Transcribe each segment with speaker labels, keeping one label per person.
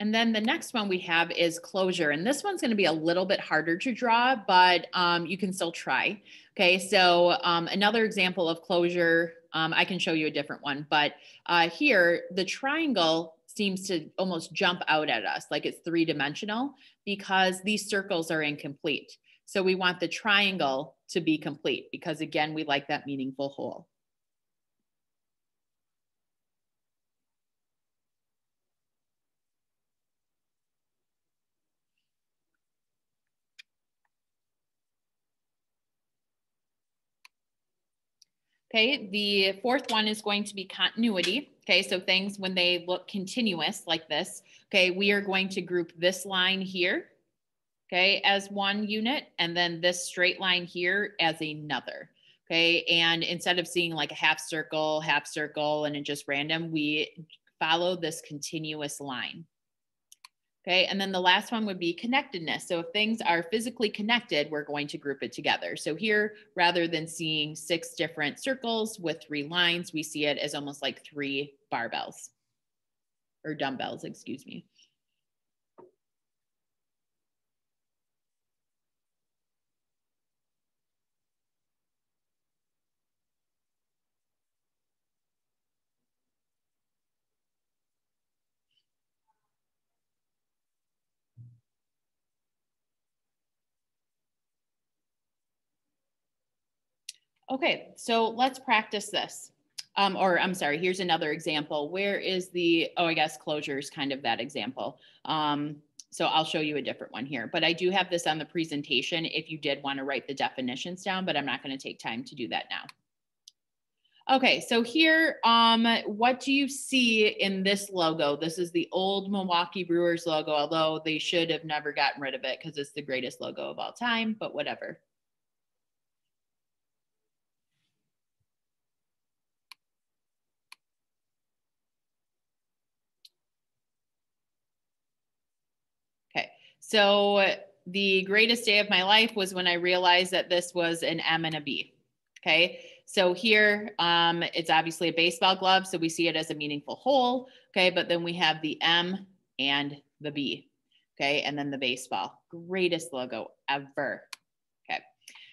Speaker 1: And then the next one we have is closure. And this one's going to be a little bit harder to draw, but you can still try. Okay, so another example of closure, I can show you a different one, but here the triangle seems to almost jump out at us like it's three-dimensional because these circles are incomplete. So we want the triangle to be complete because again, we like that meaningful whole. Okay, the fourth one is going to be continuity. Okay, so things when they look continuous like this, okay, we are going to group this line here, okay, as one unit, and then this straight line here as another. Okay, and instead of seeing like a half circle, and it's just random, we follow this continuous line. Okay, and then the last one would be connectedness. So if things are physically connected, we're going to group it together. So here, rather than seeing 6 different circles with 3 lines, we see it as almost like 3 barbells or dumbbells, excuse me. Okay, so let's practice this. Or I'm sorry, here's another example. Where is the, oh, I guess closure is kind of that example. So I'll show you a different one here, but I do have this on the presentation if you did want to write the definitions down, but I'm not going to take time to do that now. Okay, so here, what do you see in this logo? This is the old Milwaukee Brewers logo, although they should have never gotten rid of it because it's the greatest logo of all time, but whatever. Okay, so the greatest day of my life was when I realized that this was an M and a B. Okay, so here it's obviously a baseball glove, so we see it as a meaningful whole. Okay, but then we have the M and the B. Okay, and then the baseball. Greatest logo ever. Okay,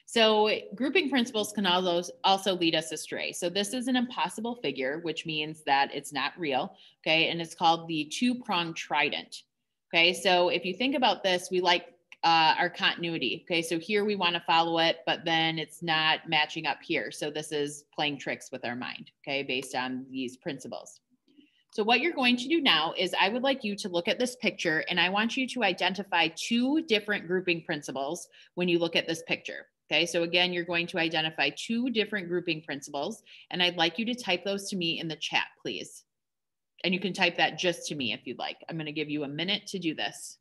Speaker 1: so grouping principles can also lead us astray. So this is an impossible figure, which means that it's not real. Okay, and it's called the two-pronged trident. Okay, so if you think about this, we like our continuity. Okay, so here we want to follow it, but then it's not matching up here. So this is playing tricks with our mind, okay, based on these principles. So what you're going to do now is I would like you to look at this picture and I want you to identify 2 different grouping principles when you look at this picture. Okay, so again, you're going to identify 2 different grouping principles and I'd like you to type those to me in the chat, please. And you can type that just to me if you'd like. I'm going to give you a minute to do this.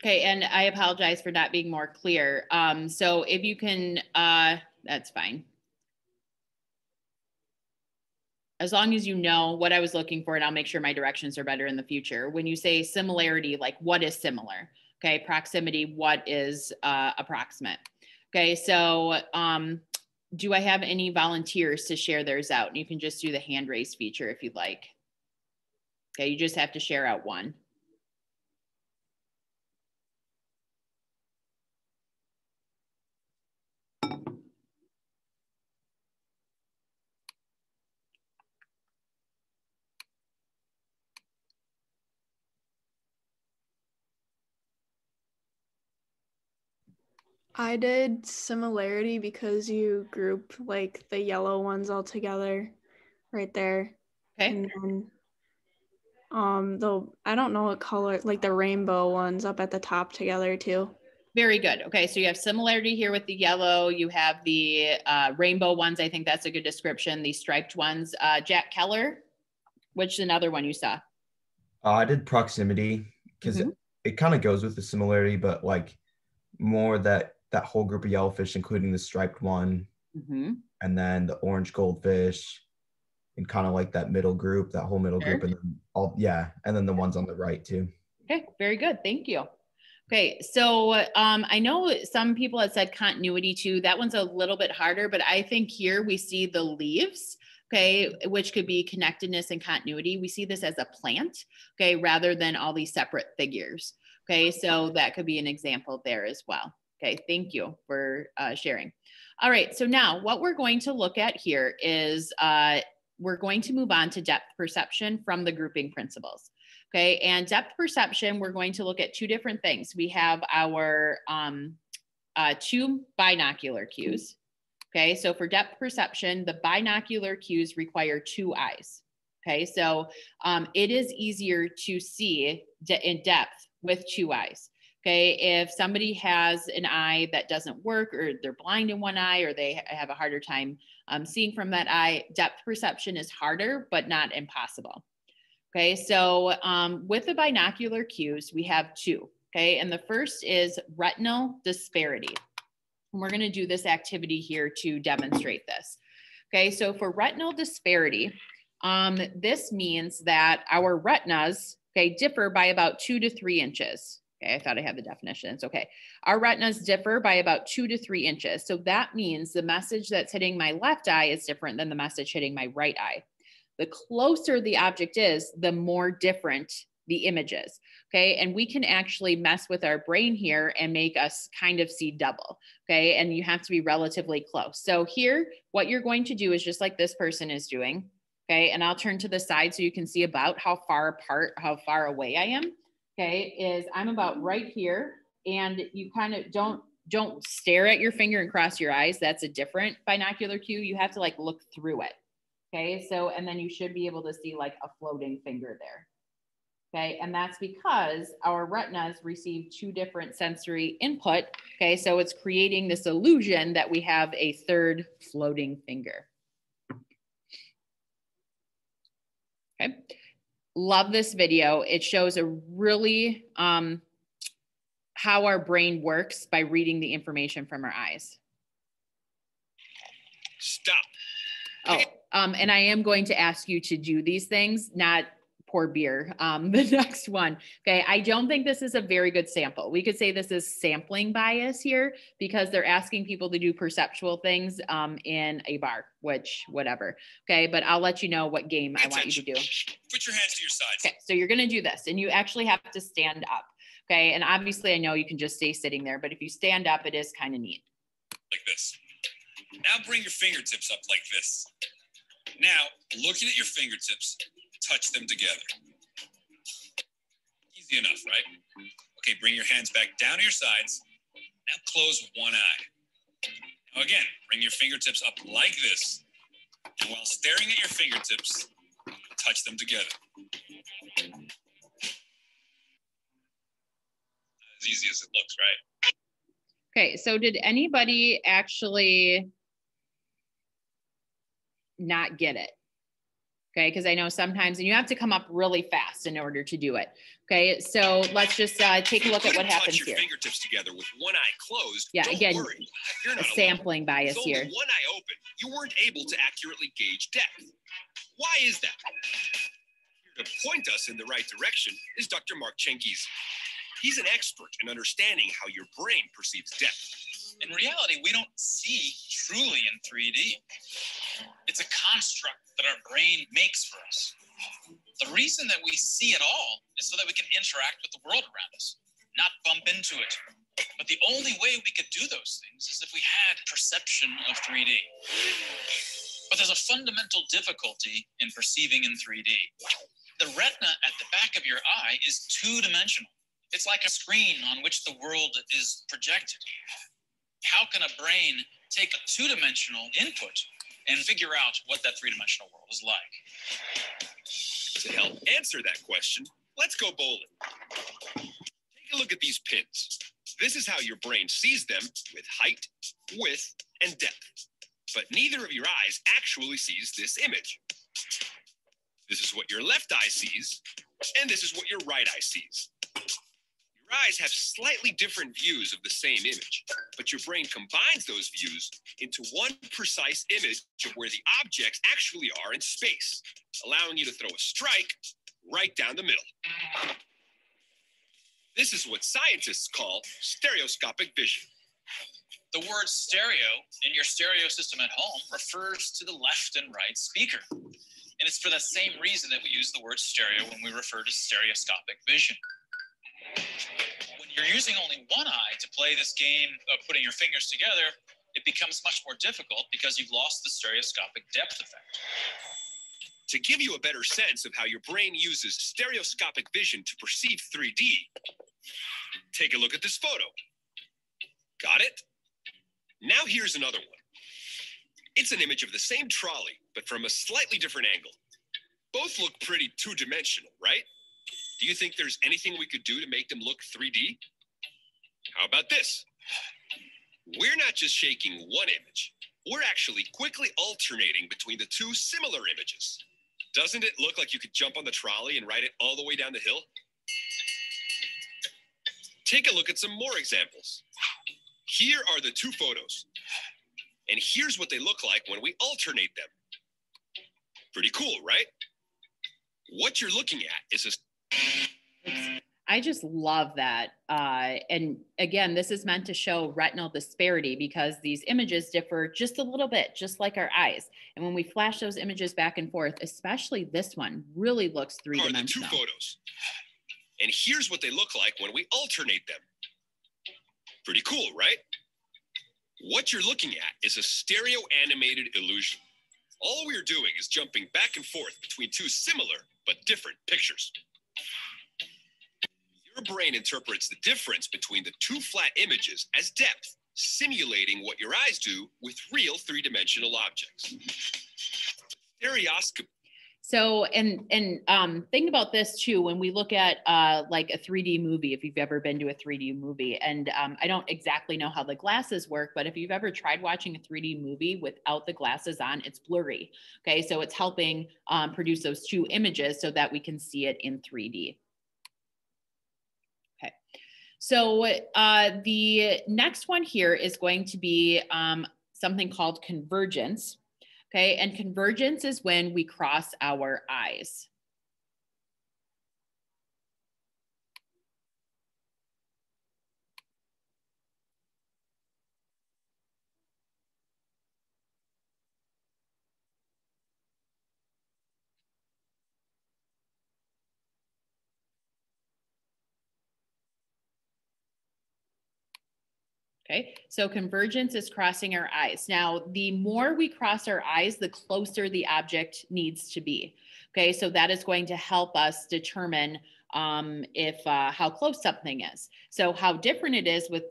Speaker 1: Okay, and I apologize for not being more clear. So if you can, that's fine. As long as you know what I was looking for, and I'll make sure my directions are better in the future. When you say similarity, like what is similar? Okay, proximity, what is approximate? Okay, so do I have any volunteers to share theirs out? And you can just do the hand raise feature if you'd like. Okay, you just have to share out one.
Speaker 2: I did similarity because you group like the yellow ones all together right there.
Speaker 1: Okay.
Speaker 2: And then though I don't know what color, like the rainbow ones up at the top together too.
Speaker 1: Very good. Okay, so you have similarity here with the yellow. You have the rainbow ones. I think that's a good description. The striped ones. Jack Keller, which is another one you saw?
Speaker 3: I did proximity because it kind of goes with the similarity, but like more that that whole group of yellowfish, including the striped one, and then the orange goldfish, and kind of like that middle group, that whole middle group, and then and then the ones on the right too.
Speaker 1: Okay, very good. Thank you. Okay, so I know some people have said continuity too. That one's a little bit harder, but I think here we see the leaves, okay, which could be connectedness and continuity. We see this as a plant, okay, rather than all these separate figures. Okay, so that could be an example there as well. Okay, thank you for sharing. All right, so now what we're going to look at here is we're going to move on to depth perception from the grouping principles. Okay, and depth perception, we're going to look at two different things. We have our two binocular cues. Okay, so for depth perception, the binocular cues require two eyes. Okay, so it is easier to see in depth with two eyes. Okay, if somebody has an eye that doesn't work, or they're blind in one eye, or they have a harder time seeing from that eye, depth perception is harder, but not impossible. Okay, so with the binocular cues, we have two. Okay, and the first is retinal disparity. And we're going to do this activity here to demonstrate this. Okay, so for retinal disparity, this means that our retinas, okay, differ by about 2 to 3 inches. Okay, I thought I had the definition. It's okay. Our retinas differ by about 2 to 3 inches. So that means the message that's hitting my left eye is different than the message hitting my right eye. The closer the object is, the more different the image is. Okay, and we can actually mess with our brain here and make us kind of see double. Okay, and you have to be relatively close. So here, what you're going to do is just like this person is doing. Okay, and I'll turn to the side so you can see about how far apart, how far away I am. Okay, is I'm about right here, and you kind of don't stare at your finger and cross your eyes. That's a different binocular cue. You have to like look through it. Okay, so, and then you should be able to see like a floating finger there. Okay, and that's because our retinas receive two different sensory input. Okay, so it's creating this illusion that we have a third floating finger. Okay, love this video. It shows a really how our brain works by reading the information from our eyes.
Speaker 4: Stop.
Speaker 1: Oh, and I am going to ask you to do these things, not pour beer. The next one. Okay, I don't think this is a very good sample. We could say this is sampling bias here because they're asking people to do perceptual things in a bar, which whatever. Okay, but I'll let you know what game I want you to do.
Speaker 4: Put your hands to your sides.
Speaker 1: Okay, so you're going to do this, and you actually have to stand up. Okay, and obviously I know you can just stay sitting there, but if you stand up, it is kind of neat.
Speaker 4: Like this. Now bring your fingertips up like this. Now, looking at your fingertips, touch them together. Easy enough, right? Okay, bring your hands back down to your sides. Now close one eye. Now again, bring your fingertips up like this. And while staring at your fingertips, touch them together. As easy as it looks, right?
Speaker 1: Okay, so did anybody actually not get it? Okay, because I know sometimes, and you have to come up really fast in order to do it. Okay, so let's just take a look at what happens
Speaker 4: touch your
Speaker 1: here.
Speaker 4: Fingertips together with one eye closed.
Speaker 1: Yeah,
Speaker 4: Don't
Speaker 1: again,
Speaker 4: worry. You're not
Speaker 1: a sampling bias
Speaker 4: with
Speaker 1: here.
Speaker 4: only one eye open, you weren't able to accurately gauge depth. Why is that? Here to point us in the right direction is Dr. Mark Cengiz. He's an expert in understanding how your brain perceives depth.
Speaker 5: In reality, we don't see truly in 3D. It's a construct that our brain makes for us. The reason that we see it all is so that we can interact with the world around us, not bump into it. But the only way we could do those things is if we had perception of 3D. But there's a fundamental difficulty in perceiving in 3D. The retina at the back of your eye is two-dimensional. It's like a screen on which the world is projected. How can a brain take a two-dimensional input and figure out what that three-dimensional world is like?
Speaker 4: To help answer that question, let's go bowling. Take a look at these pins. This is how your brain sees them with height, width, and depth. But neither of your eyes actually sees this image. This is what your left eye sees, and this is what your right eye sees. Your eyes have slightly different views of the same image, but your brain combines those views into one precise image of where the objects actually are in space, allowing you to throw a strike right down the middle. This is what scientists call stereoscopic vision.
Speaker 5: The word stereo in your stereo system at home refers to the left and right speaker. And it's for the same reason that we use the word stereo when we refer to stereoscopic vision. When you're using only one eye to play this game of putting your fingers together, it becomes much more difficult because you've lost the stereoscopic depth effect.
Speaker 4: To give you a better sense of how your brain uses stereoscopic vision to perceive 3D, take a look at this photo. Got it? Now here's another one. It's an image of the same trolley, but from a slightly different angle. Both look pretty two-dimensional, right? Do you think there's anything we could do to make them look 3D? How about this? We're not just shaking one image. We're actually quickly alternating between the two similar images. Doesn't it look like you could jump on the trolley and ride it all the way down the hill? Take a look at some more examples. Here are the two photos. And here's what they look like when we alternate them. Pretty cool, right? What you're looking at is a...
Speaker 1: I just love that. And again, this is meant to show retinal disparity because these images differ just a little bit, just like our eyes. And when we flash those images back and forth, especially this one, really looks three-dimensional.
Speaker 4: Are the two photos. And here's what they look like when we alternate them. Pretty cool, right? What you're looking at is a stereo animated illusion. All we're doing is jumping back and forth between two similar but different pictures. Your brain interprets the difference between the two flat images as depth, simulating what your eyes do with real three-dimensional objects. Stereoscopy.
Speaker 1: So, and think about this too, when we look at like a 3D movie, if you've ever been to a 3D movie, and I don't exactly know how the glasses work, but if you've ever tried watching a 3D movie without the glasses on, it's blurry. Okay, so it's helping produce those two images so that we can see it in 3D. Okay, so the next one here is going to be something called convergence. Okay, and convergence is when we cross our eyes. Okay, so convergence is crossing our eyes. Now, the more we cross our eyes, the closer the object needs to be. Okay, so that is going to help us determine if how close something is. So how different it is with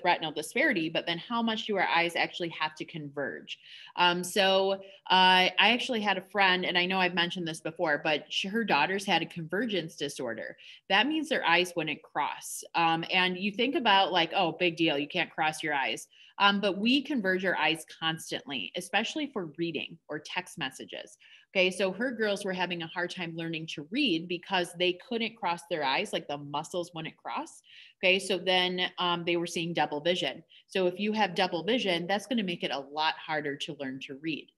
Speaker 1: retinal disparity, but then how much do our eyes actually have to converge? I actually had a friend, and I know I've mentioned this before, but her daughters had a convergence disorder. That means their eyes wouldn't cross. And you think about like, oh, big deal, you can't cross your eyes. But we converge our eyes constantly, especially for reading or text messages. Okay, so her girls were having a hard time learning to read because they couldn't cross their eyes, like the muscles wouldn't cross. Okay, so then they were seeing double vision. So if you have double vision, that's going to make it a lot harder to learn to read.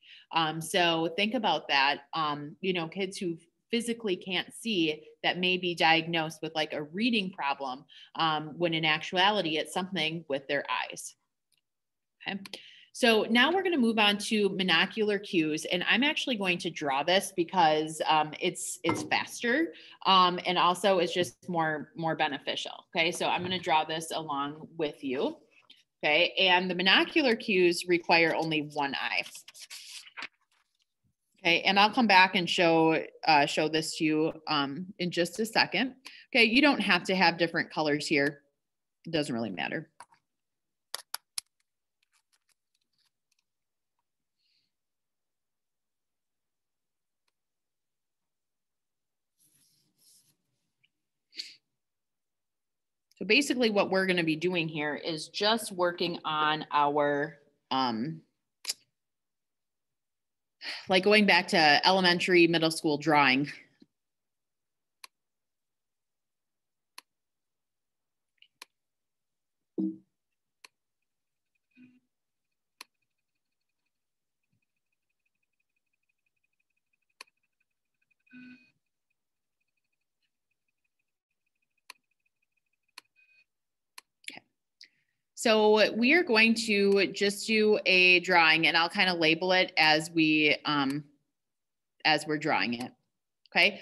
Speaker 1: So think about that. You know, kids who physically can't see that may be diagnosed with like a reading problem when in actuality it's something with their eyes. Okay. So now we're going to move on to monocular cues, and I'm actually going to draw this because it's faster and also it's just more beneficial. Okay, so I'm going to draw this along with you. Okay, and the monocular cues require only one eye. Okay, and I'll come back and show this to you in just a second. Okay, you don't have to have different colors here. It doesn't really matter. So basically what we're going to be doing here is just working on our, like going back to elementary, middle school drawing. So we are going to just do a drawing, and I'll kind of label it as we're drawing it. Okay.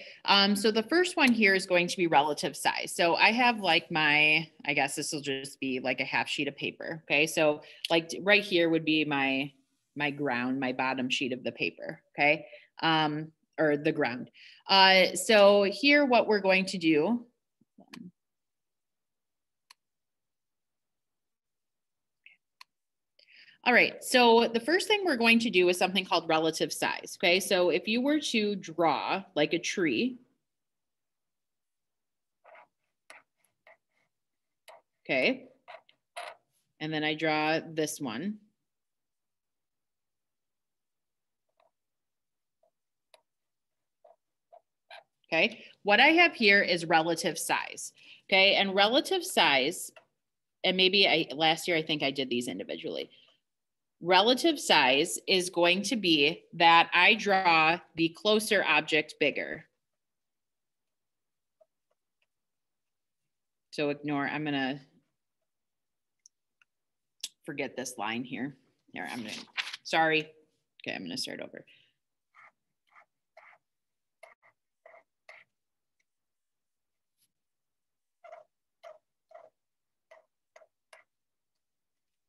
Speaker 1: So the first one here is going to be relative size. So I have like I guess this will just be like a half sheet of paper. Okay. So like right here would be my ground, my bottom sheet of the paper. Okay. Or the ground. So here, what we're going to do. All right, so the first thing we're going to do is something called relative size, okay? So if you were to draw like a tree, okay, and then I draw this one. Okay, what I have here is relative size, okay? And relative size, and maybe last year I think I did these individually. Relative size is going to be that I draw the closer object bigger. So ignore, I'm gonna forget this line here. There, sorry. Okay, I'm gonna start over.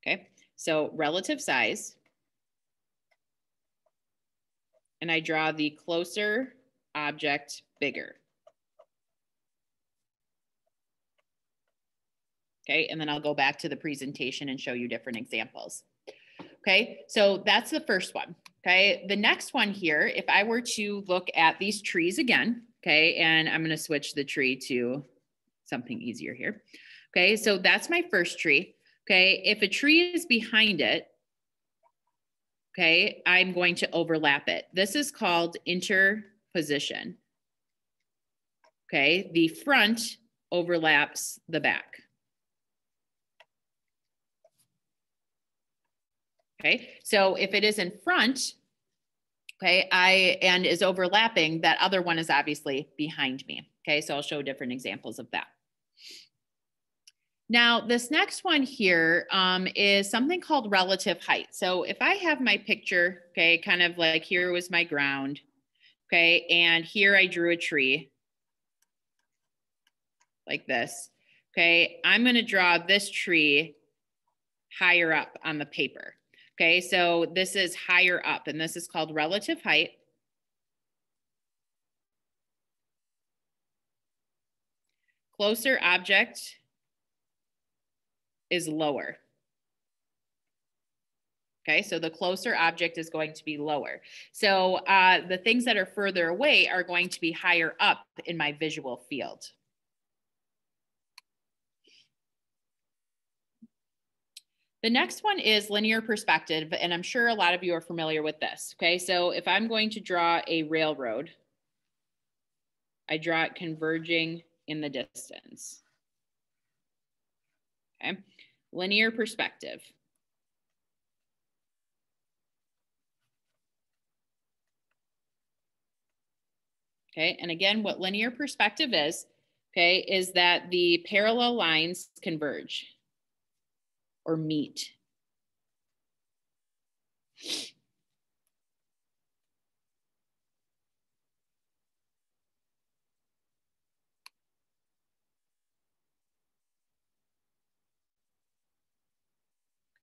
Speaker 1: Okay, so relative size. And I draw the closer object bigger. Okay, and then I'll go back to the presentation and show you different examples. Okay, so that's the first one. Okay, the next one here, if I were to look at these trees again, okay, and I'm gonna switch the tree to something easier here. Okay, so that's my first tree. Okay, if a tree is behind it, okay, I'm going to overlap it. This is called interposition. Okay, the front overlaps the back. Okay, so if it is in front, okay, and is overlapping, that other one is obviously behind me. Okay, so I'll show different examples of that. Now, this next one here is something called relative height. So if I have my picture, okay, kind of like here was my ground, okay, and here I drew a tree like this, okay, I'm going to draw this tree higher up on the paper. Okay, so this is higher up, and this is called relative height. Closer object is lower. Okay, so the closer object is going to be lower. So the things that are further away are going to be higher up in my visual field. The next one is linear perspective, and I'm sure a lot of you are familiar with this. Okay, so if I'm going to draw a railroad, I draw it converging in the distance. Okay, linear perspective. Okay, and again, what linear perspective is, okay, is that the parallel lines converge or meet.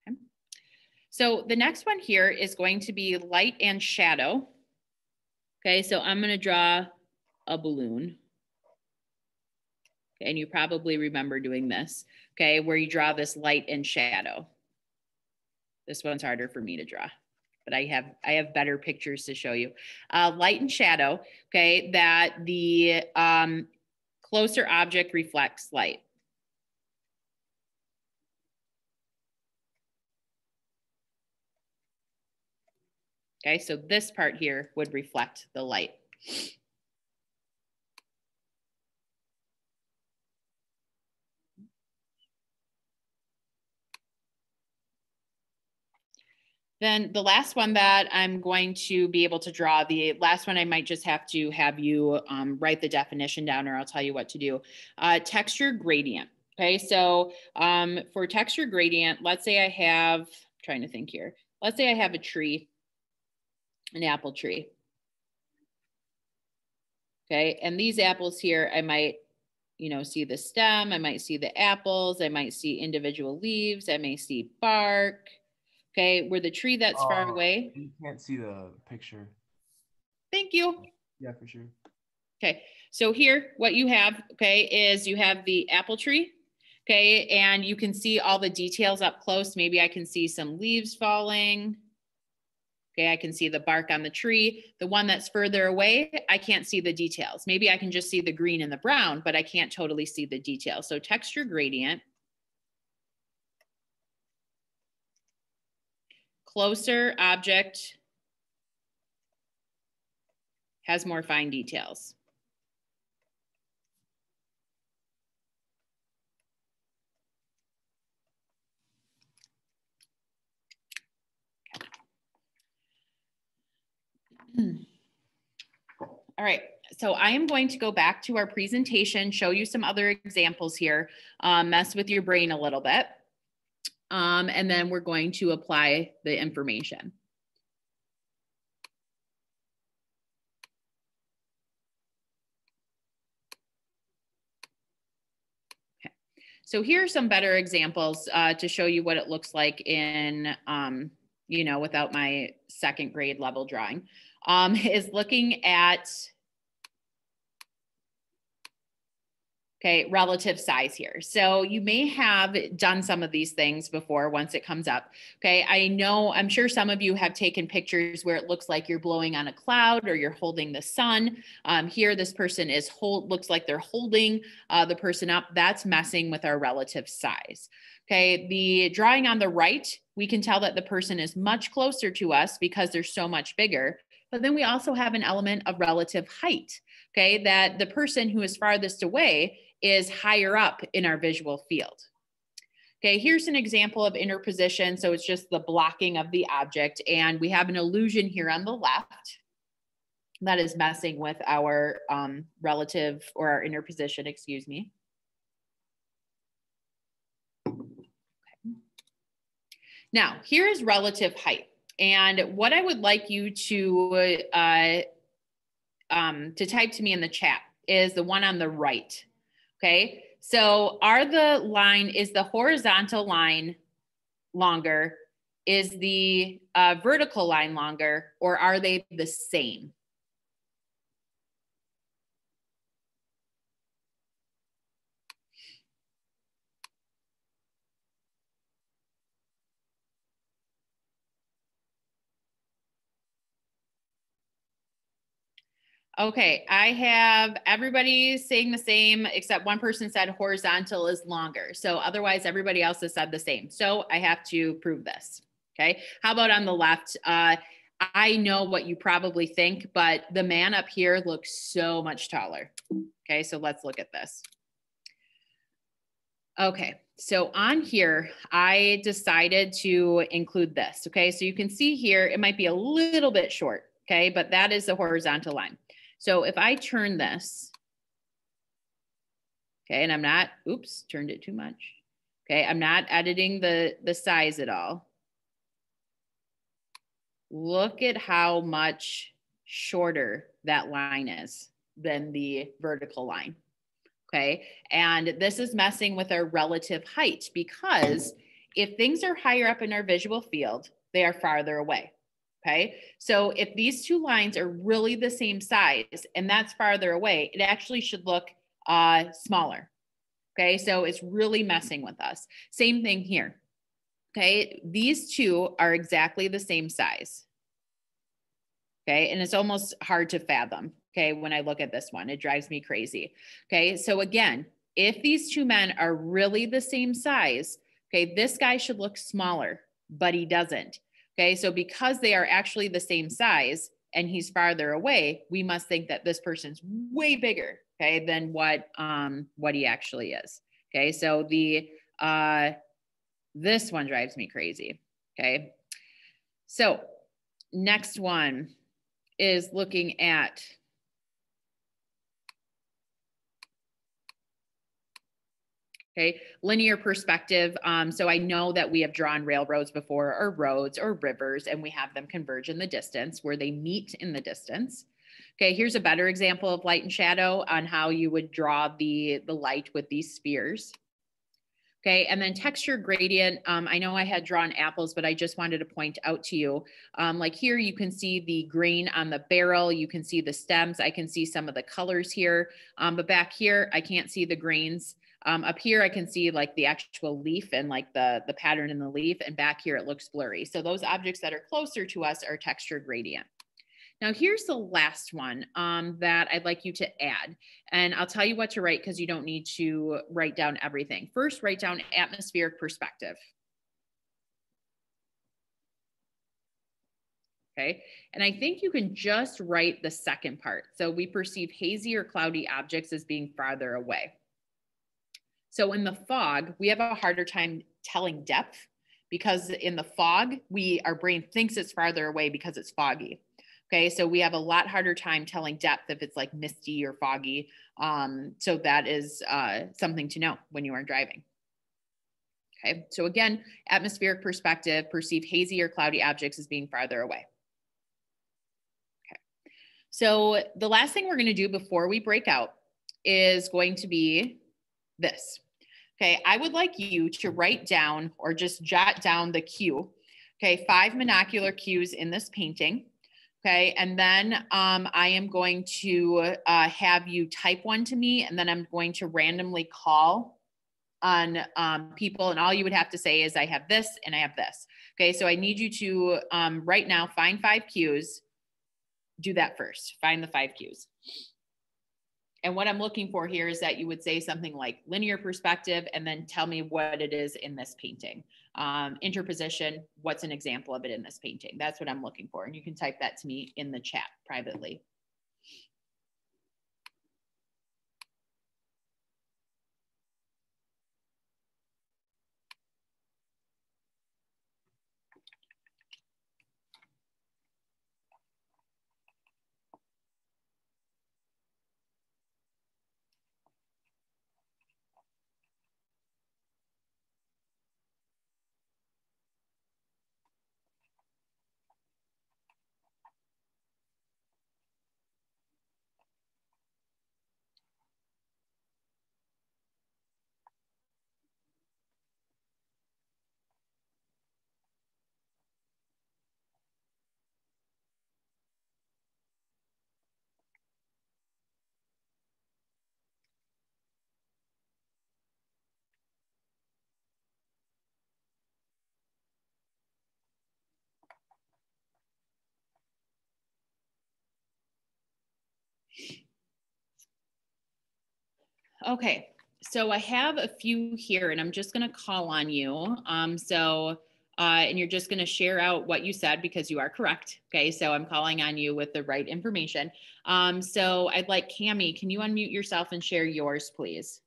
Speaker 1: Okay. So the next one here is going to be light and shadow. Okay, so I'm going to draw a balloon. Okay, and you probably remember doing this, okay, where you draw this light and shadow. This one's harder for me to draw, but I have better pictures to show you. Light and shadow, okay, that the closer object reflects light. Okay, so this part here would reflect the light. Then the last one that I'm going to be able to draw, the last one I might just have to have you write the definition down, or I'll tell you what to do. Texture gradient. Okay, so for texture gradient, let's say I have, I'm trying to think here. Let's say I have a tree, an apple tree. Okay, and these apples here, I might, you know, see the stem, I might see the apples, I might see individual leaves, I may see bark. Okay, where the tree that's far away.
Speaker 6: You can't see the picture.
Speaker 1: Thank you.
Speaker 6: Yeah, for sure.
Speaker 1: Okay, so here, what you have, okay, is you have the apple tree, okay, and you can see all the details up close. Maybe I can see some leaves falling. Okay, I can see the bark on the tree. The one that's further away, I can't see the details. Maybe I can just see the green and the brown, but I can't totally see the details. So texture gradient, closer object has more fine details. All right, so I am going to go back to our presentation, show you some other examples here, mess with your brain a little bit, and then we're going to apply the information. Okay, so here are some better examples to show you what it looks like in, you know, without my second grade level drawing, is looking at, okay, relative size here. So you may have done some of these things before once it comes up. Okay, I'm sure some of you have taken pictures where it looks like you're blowing on a cloud or you're holding the sun. Here, this person looks like they're holding the person up. That's messing with our relative size. Okay, the drawing on the right, we can tell that the person is much closer to us because they're so much bigger. But then we also have an element of relative height. Okay, that the person who is farthest away is higher up in our visual field. Okay, here's an example of interposition. So it's just the blocking of the object. And we have an illusion here on the left that is messing with our relative or our interposition, excuse me. Okay. Now, here is relative height. And what I would like you to type to me in the chat is the one on the right. Okay, so is the horizontal line longer? Is the vertical line longer, or are they the same? Okay, I have everybody saying the same, except one person said horizontal is longer. So otherwise, everybody else has said the same. So I have to prove this. Okay, how about on the left? I know what you probably think, but the man up here looks so much taller. Okay, so let's look at this. Okay, so on here, I decided to include this. Okay, so you can see here, it might be a little bit short. Okay, but that is the horizontal line. So if I turn this, okay, and I'm not, oops, turned it too much. Okay, I'm not editing the size at all. Look at how much shorter that line is than the vertical line. Okay, and this is messing with our relative height because if things are higher up in our visual field, they are farther away. Okay, so if these two lines are really the same size and that's farther away, it actually should look smaller. Okay, so it's really messing with us. Same thing here. Okay, these two are exactly the same size. Okay, and it's almost hard to fathom. Okay, when I look at this one, it drives me crazy. Okay, so again, if these two men are really the same size, okay, this guy should look smaller, but he doesn't. Okay, so because they are actually the same size and he's farther away, we must think that this person's way bigger, okay, than what he actually is. Okay, so this one drives me crazy. Okay, so next one is looking at Okay, linear perspective. So I know that we have drawn railroads before, or roads or rivers, and we have them converge in the distance where they meet in the distance. Okay, here's a better example of light and shadow on how you would draw the light with these spheres. Okay, and then texture gradient. I know I had drawn apples, but I just wanted to point out to you, like here you can see the grain on the barrel, you can see the stems, I can see some of the colors here, but back here I can't see the grains. Up here I can see like the actual leaf and like the pattern in the leaf, and back here it looks blurry. So those objects that are closer to us are texture gradient. Now here's the last one that I'd like you to add, and I'll tell you what to write because you don't need to write down everything. First, write down atmospheric perspective. Okay, and I think you can just write the second part. So we perceive hazy or cloudy objects as being farther away. So in the fog, we have a harder time telling depth because in the fog, our brain thinks it's farther away because it's foggy. Okay, so we have a lot harder time telling depth if it's like misty or foggy. So that is something to know when you are driving. Okay, so again, atmospheric perspective, perceive hazy or cloudy objects as being farther away. Okay, so the last thing we're going to do before we break out is going to be this. Okay, I would like you to write down or just jot down the cue. Okay, 5 monocular cues in this painting. Okay, and then I am going to have you type one to me, and then I'm going to randomly call on people, and all you would have to say is I have this and I have this. Okay, so I need you to right now find 5 cues. Do that first. Find the 5 cues. And what I'm looking for here is that you would say something like linear perspective and then tell me what it is in this painting. Interposition, what's an example of it in this painting? That's what I'm looking for. And you can type that to me in the chat privately. Okay, so I have a few here and I'm just going to call on you. And you're just going to share out what you said because you are correct. Okay, so I'm calling on you with the right information. So I'd like Cammie, can you unmute yourself and share yours, please?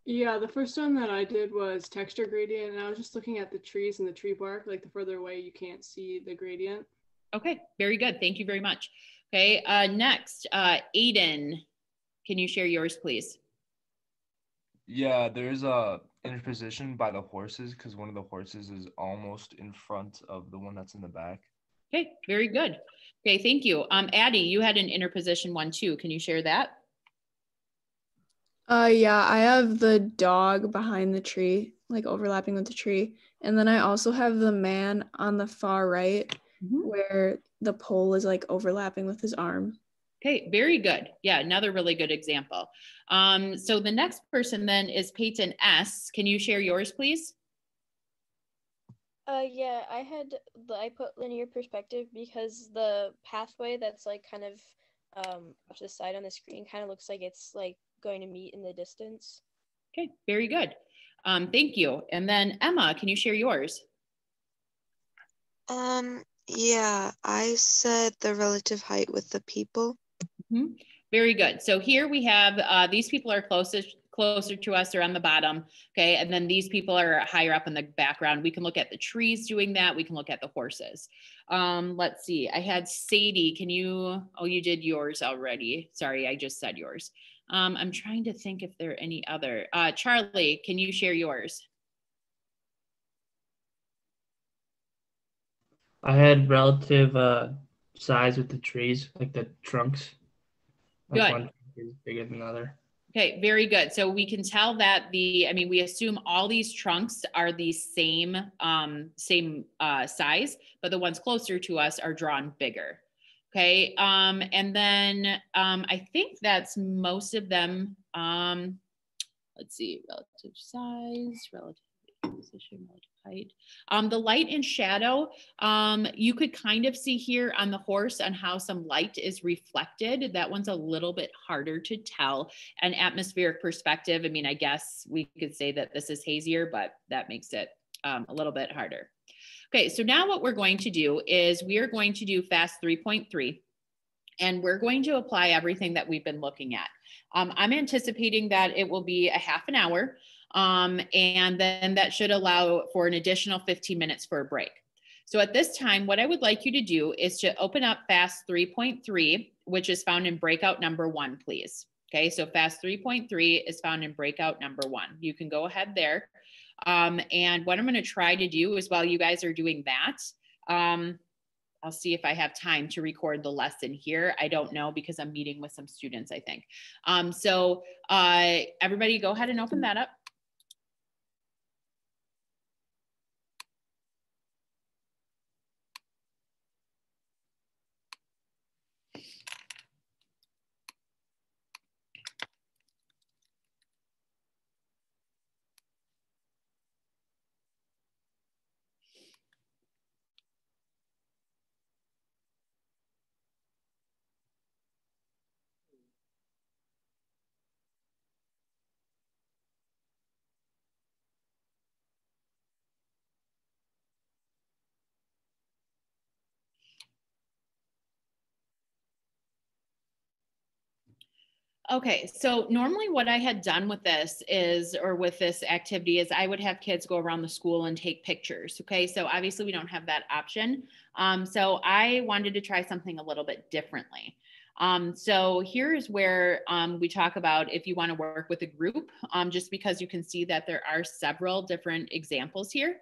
Speaker 2: Yeah, the first one that I did was texture gradient, and I was just looking at the trees and the tree bark. Like the further away, you can't see the gradient.
Speaker 1: Okay, very good. Thank you very much. Okay, next, Aiden, can you share yours, please?
Speaker 6: Yeah, there's a interposition by the horses because one of the horses is almost in front of the one that's in the back.
Speaker 1: Okay, very good. Okay, thank you. Addie, you had an interposition one too. Can you share that?
Speaker 2: Yeah, I have the dog behind the tree, like overlapping with the tree. And then I also have the man on the far right where the pole is like overlapping with his arm.
Speaker 1: Okay, very good. Yeah, another really good example. So the next person then is Peyton S. Can you share yours, please?
Speaker 7: Yeah, I put linear perspective because the pathway that's like kind of off to the side on the screen kind of looks like it's like going to meet in the distance.
Speaker 1: Okay, very good. Thank you. And then Emma, can you share yours?
Speaker 8: Yeah, I said the relative height with the people.
Speaker 1: Very good. So here we have these people are closer to us, or on the bottom. Okay, and then these people are higher up in the background. We can look at the trees doing that. We can look at the horses. Let's see. I had Sadie. Can you? Oh, you did yours already. Sorry, I just said yours. I'm trying to think if there are any other. Charlie, can you share yours?
Speaker 9: I had relative size with the trees, like the trunks. Like
Speaker 1: Good.
Speaker 9: one trunk is bigger than the other.
Speaker 1: Okay, very good. So we can tell that we assume all these trunks are the same size, but the ones closer to us are drawn bigger. Okay, and then I think that's most of them. Let's see, relative size, relative position, relative height. The light and shadow, you could kind of see here on the horse on how some light is reflected. That one's a little bit harder to tell. An atmospheric perspective, I mean, I guess we could say that this is hazier, but that makes it a little bit harder. Okay, so now what we're going to do is we are going to do FAST 3.3. And we're going to apply everything that we've been looking at. I'm anticipating that it will be a half an hour, and then that should allow for an additional 15 minutes for a break. So at this time, what I would like you to do is to open up FAST 3.3, which is found in breakout number 1, please. Okay, so FAST 3.3 is found in breakout number 1. You can go ahead there. And what I'm going to try to do is while you guys are doing that, I'll see if I have time to record the lesson here. I don't know because I'm meeting with some students, I think. So everybody go ahead and open that up. Okay, so normally what I had done with this is, or with this activity is I would have kids go around the school and take pictures. Okay, so obviously we don't have that option. So I wanted to try something a little bit differently. So here's where we talk about if you want to work with a group, just because you can see that there are several different examples here.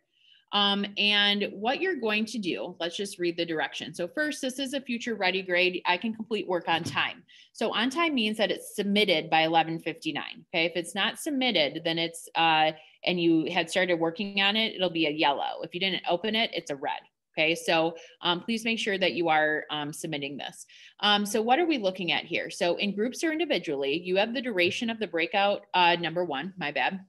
Speaker 1: And what you're going to do, let's just read the direction. So first, this is a future ready grade. I can complete work on time. So on time means that it's submitted by 11:59. Okay, if it's not submitted, then it's, and you had started working on it, it'll be a yellow. If you didn't open it, it's a red. Okay, so please make sure that you are submitting this. So what are we looking at here? So in groups or individually, you have the duration of the breakout number 1, my bad.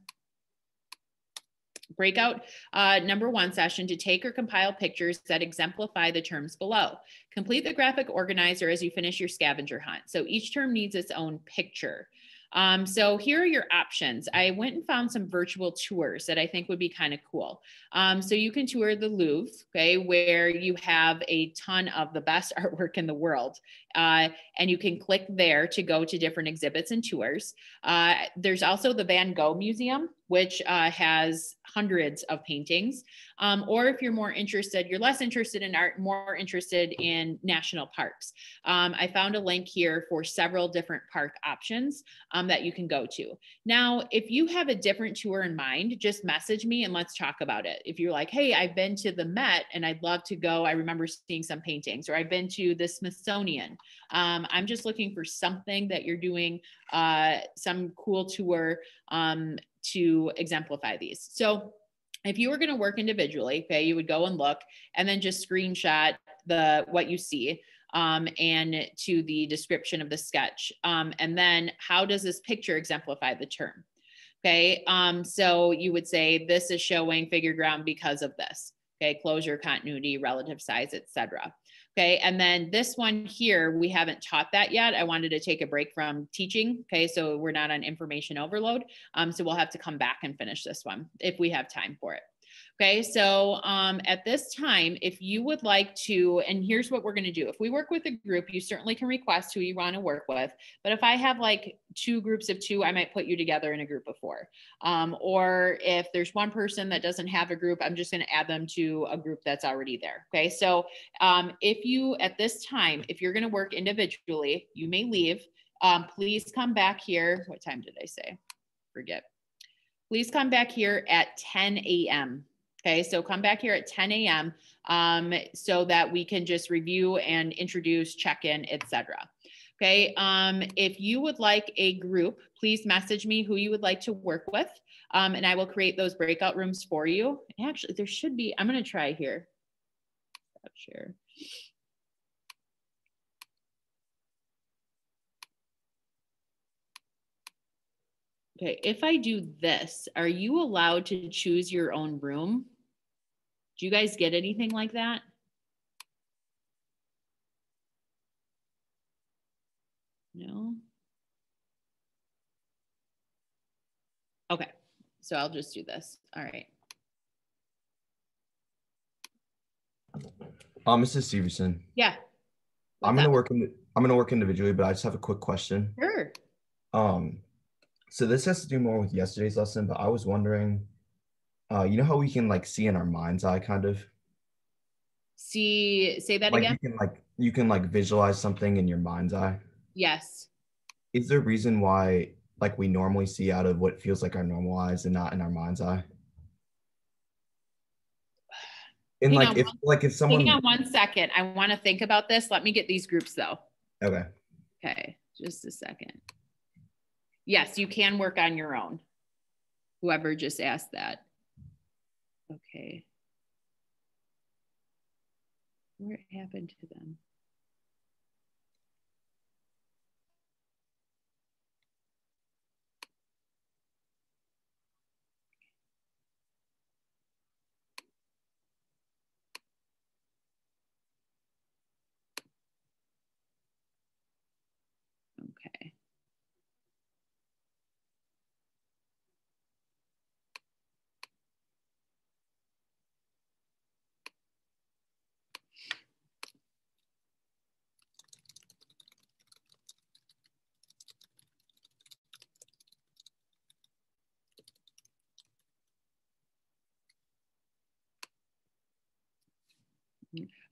Speaker 1: Breakout number 1 session to take or compile pictures that exemplify the terms below. Complete the graphic organizer as you finish your scavenger hunt. So each term needs its own picture. So here are your options. I went and found some virtual tours that I think would be kind of cool. So you can tour the Louvre, okay, where you have a ton of the best artwork in the world. And you can click there to go to different exhibits and tours. There's also the Van Gogh Museum, which has hundreds of paintings. Or if you're more interested, you're less interested in art, more interested in national parks. I found a link here for several different park options that you can go to. Now, if you have a different tour in mind, just message me and let's talk about it. If you're like, hey, I've been to the Met and I'd love to go, I remember seeing some paintings, or I've been to the Smithsonian. I'm just looking for something that you're doing, some cool tour to exemplify these. So if you were going to work individually, okay, you would go and look and then just screenshot what you see and to the description of the sketch. And then how does this picture exemplify the term? Okay, so you would say this is showing figure ground because of this. Okay, closure, continuity, relative size, etc. Okay, and then this one here, we haven't taught that yet. I wanted to take a break from teaching. Okay, so we're not on information overload. So we'll have to come back and finish this one if we have time for it. Okay, so at this time, if you would like to, and here's what we're going to do. If we work with a group, you certainly can request who you want to work with. But if I have like 2 groups of 2, I might put you together in a group of 4. Or if there's one person that doesn't have a group, I'm just going to add them to a group that's already there. Okay, so if you, at this time, if you're going to work individually, you may leave. please come back here. What time did I say? Forget. Please come back here at 10 a.m. Okay, so come back here at 10 a.m. So that we can just review and introduce, check in, etc. Okay, if you would like a group, please message me who you would like to work with, and I will create those breakout rooms for you. Actually, there should be, I'm going to try here. Stop share. Okay, if I do this, are you allowed to choose your own room? Do you guys get anything like that? No? Okay, so I'll just do this. All right.
Speaker 3: Mrs. Severson.
Speaker 1: Yeah.
Speaker 3: I'm gonna work individually, but I just have a quick question.
Speaker 1: Sure.
Speaker 3: So this has to do more with yesterday's lesson, but I was wondering, you know how we can like see in our mind's eye kind of?
Speaker 1: Say that
Speaker 3: like
Speaker 1: again?
Speaker 3: You can like visualize something in your mind's eye.
Speaker 1: Yes.
Speaker 3: Is there a reason why like we normally see out of what feels like our normal eyes and not in our mind's eye? And if someone,
Speaker 1: hang on 1 second. I want to think about this. Let me get these groups though.
Speaker 3: Okay.
Speaker 1: Okay, just a second. Yes, you can work on your own. Whoever just asked that. Okay. What happened to them? Okay.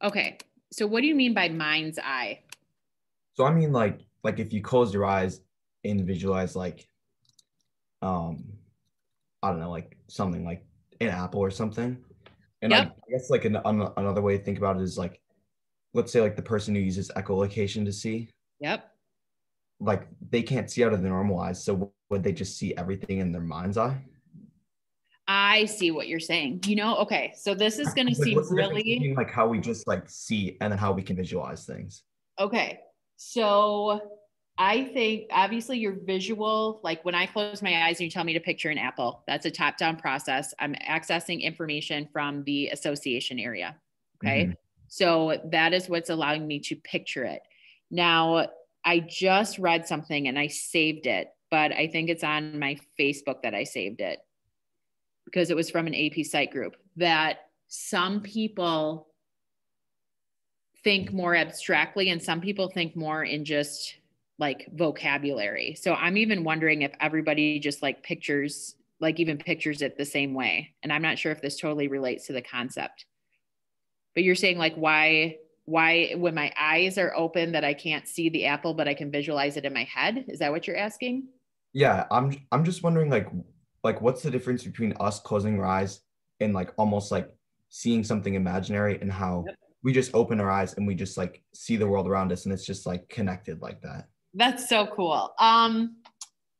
Speaker 1: Okay, so what do you mean by mind's eye?
Speaker 3: So I mean like if you close your eyes and visualize like, I don't know, like something like an apple or something. And
Speaker 1: Yep.
Speaker 3: I guess like another way to think about it is like, let's say like the person who uses echolocation to see.
Speaker 1: Yep.
Speaker 3: Like they can't see out of their normal eyes. So would they just see everything in their mind's eye?
Speaker 1: I see what you're saying. You know, okay, so this is going to
Speaker 3: Like,
Speaker 1: seem
Speaker 3: what's the difference
Speaker 1: really
Speaker 3: between like how we just like see and then how we can visualize things?
Speaker 1: okay. So I think obviously your visual, like when I close my eyes and you tell me to picture an apple, that's a top-down process. I'm accessing information from the association area. Okay.
Speaker 3: Mm-hmm.
Speaker 1: So that is what's allowing me to picture it. Now, I just read something and I saved it, but I think it's on my Facebook that I saved it because it was from an AP Psych group that some people think more abstractly and some people think more in just like vocabulary. So I'm even wondering if everybody just like pictures, like even pictures it the same way. And I'm not sure if this totally relates to the concept. But you're saying like why when my eyes are open that I can't see the apple, but I can visualize it in my head? Is that what you're asking?
Speaker 3: Yeah, I'm just wondering like what's the difference between us closing our eyes and like almost like seeing something imaginary and how we just open our eyes and we just like see the world around us and it's just like connected like that.
Speaker 1: That's so cool.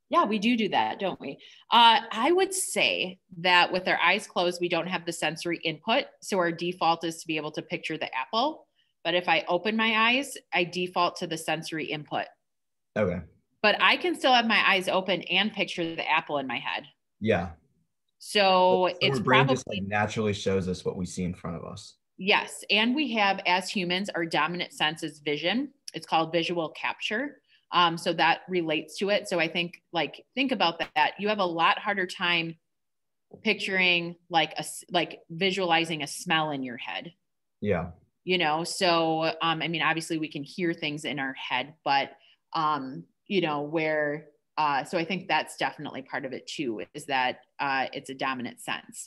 Speaker 1: Yeah, we do that, don't we? I would say that with our eyes closed, we don't have the sensory input. So our default is to be able to picture the apple. But if I open my eyes, I default to the sensory input.
Speaker 3: Okay.
Speaker 1: But I can still have my eyes open and picture the apple in my head.
Speaker 3: Yeah.
Speaker 1: So it's
Speaker 3: our brain
Speaker 1: probably
Speaker 3: just like naturally shows us what we see in front of us.
Speaker 1: Yes. And we have, as humans, our dominant sense is vision. It's called visual capture. So that relates to it. So I think think about that. You have a lot harder time picturing like visualizing a smell in your head.
Speaker 3: Yeah.
Speaker 1: You know, so, I mean, obviously we can hear things in our head, but, you know, so I think that's definitely part of it too, is that it's a dominant sense.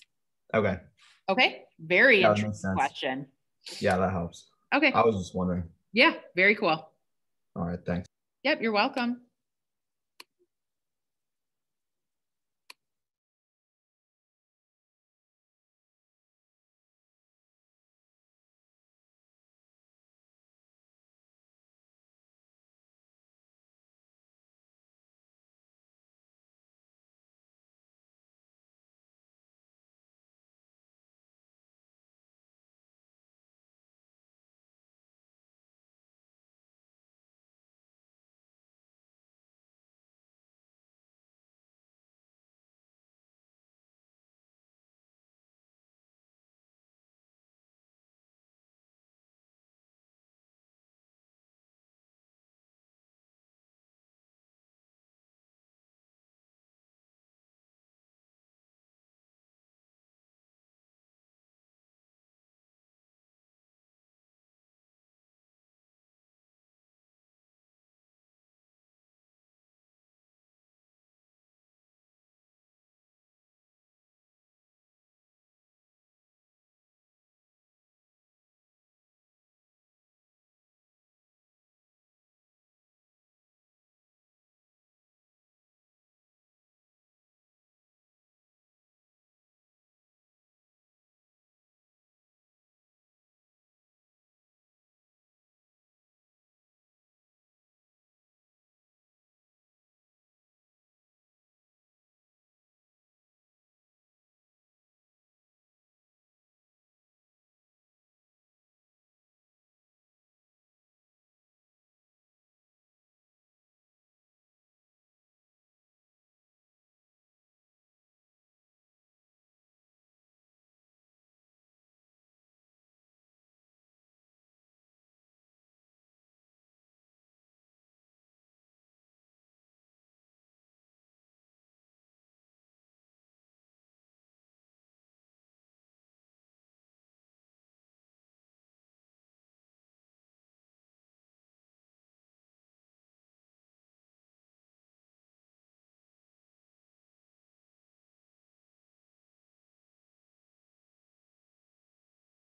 Speaker 3: Okay.
Speaker 1: Okay. Very interesting question.
Speaker 3: Yeah, that helps.
Speaker 1: Okay.
Speaker 3: I was just wondering.
Speaker 1: Yeah. Very cool.
Speaker 3: All right. Thanks.
Speaker 1: Yep. You're welcome.